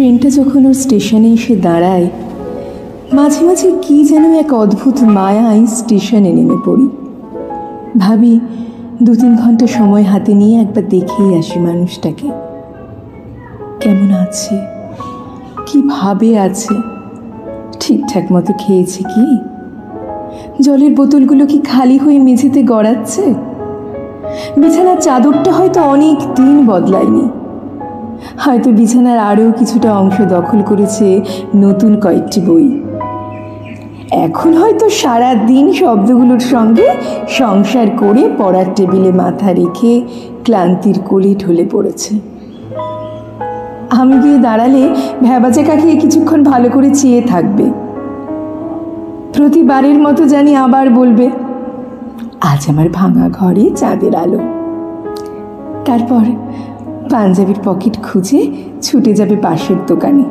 ট্রেনটা যখন ওর স্টেশনে এসে দাঁড়ায়, মাঝে মাঝে কী যেন এক অদ্ভুত মায়ায় স্টেশনে নেমে পড়ি। ভাবি 2-3 ঘন্টা সময় হাতে নিয়ে একবার দেখেই আসি মানুষটাকে, কেমন আছে, কীভাবে আছে, ঠিকঠাক মতো খেয়েছে কি, জলের বোতলগুলো কি খালি হয়ে মেঝেতে গড়াচ্ছে, বিছানার চাদরটা হয়তো অনেক দিন বদলায়নি, হয়তো বিছানার আরও কিছুটা অংশ দখল করেছে নতুন কয়েকটি বই, এখন হয়তো সারা দিন শব্দগুলোর সঙ্গে সংসার করে পড়ার টেবিলে মাথা রেখে ক্লান্তির কোলে ঢলে পড়েছে। আমি গিয়ে দাঁড়ালে ভ্যাবাচা কাকে কিছুক্ষণ ভালো করে চেয়ে থাকবে, প্রতিবারের মতো জানি আবার বলবে, আজ আমার ভাঙা ঘরে চাঁদের আলো। তারপর পাঞ্জাবির পকেট খুঁজে ছুটে যাবে পাশের দোকানে,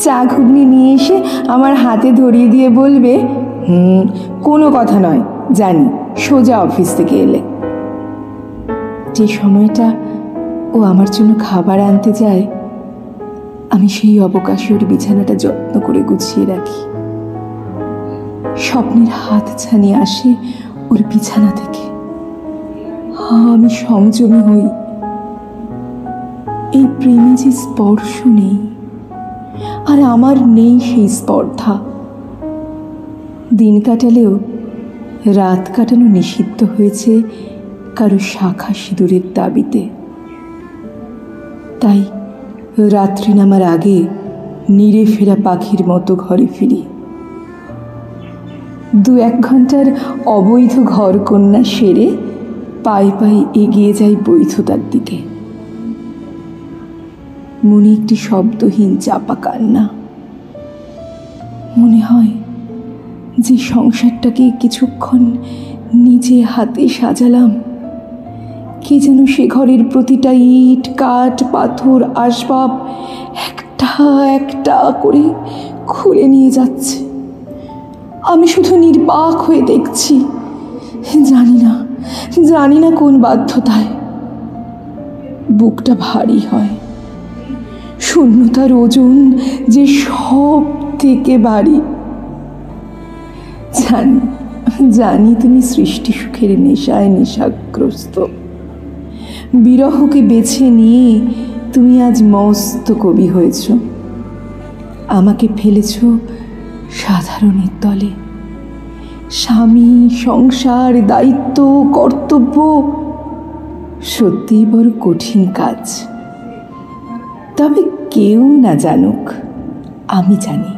চা ঘুগনি নিয়ে এসে আমার হাতে ধরিয়ে দিয়ে বলবে, কোনো কথা নয়, জানি, সোজা অফিস থেকে এলে। যে সময়টা ও আমার জন্য খাবার আনতে যায়, আমি সেই অবকাশে ওর বিছানাটা যত্ন করে গুছিয়ে রাখি। স্বপ্নের হাত ছানিয়ে আসে ওর বিছানা থেকে, আমি সংযমী হই। এই প্রেমে যে স্পর্শ নেই, আর আমার নেই সেই স্পর্ধা। দিন কাটালেও রাত কাটানো নিষিদ্ধ হয়েছে কারো শাখা সিঁদুরের দাবিতে। তাই রাত্রি নামার আগে নিড়ে ফেরা পাখির মতো ঘরে ফিরি। 2-1 ঘন্টার অবৈধ ঘরকন্যা সেরে পায়ে পায়ে এগিয়ে যাই বৈধতার দিকে। মনে একটি শব্দহীন চাপা কান্না। মনে হয় যে সংসারটাকে কিছুক্ষণ নিজে হাতে সাজালাম, কে যেন সে ঘরের প্রতিটা ইট, কাঠ, পাথর, আসবাব একটা একটা করে খুলে নিয়ে যাচ্ছে। আমি শুধু নির্বাক হয়ে দেখছি, জানি না কোন বাধ্যতায় বুকটা ভারী হয়। শূন্যতার ওজন যে সব থেকে ভারী। জানি তুমি সৃষ্টি সুখের নেশায় নেশাগ্রস্ত। বিরহকে বেছে নিয়ে তুমি আজ মস্ত কবি হয়েছ। আমাকে ফেলেছ সাধারণের দলে। স্বামী, সংসার, দায়িত্ব, কর্তব্য সত্যিই বড় কঠিন কাজ। তবে কেউ না জানুক, আমি জানি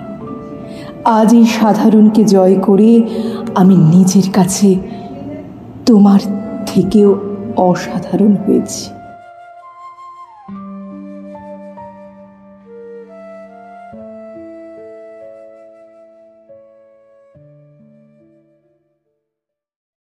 আজ এই সাধারণকে জয় করে আমি নিজের কাছে তোমার থেকেও অসাধারণ হয়েছি।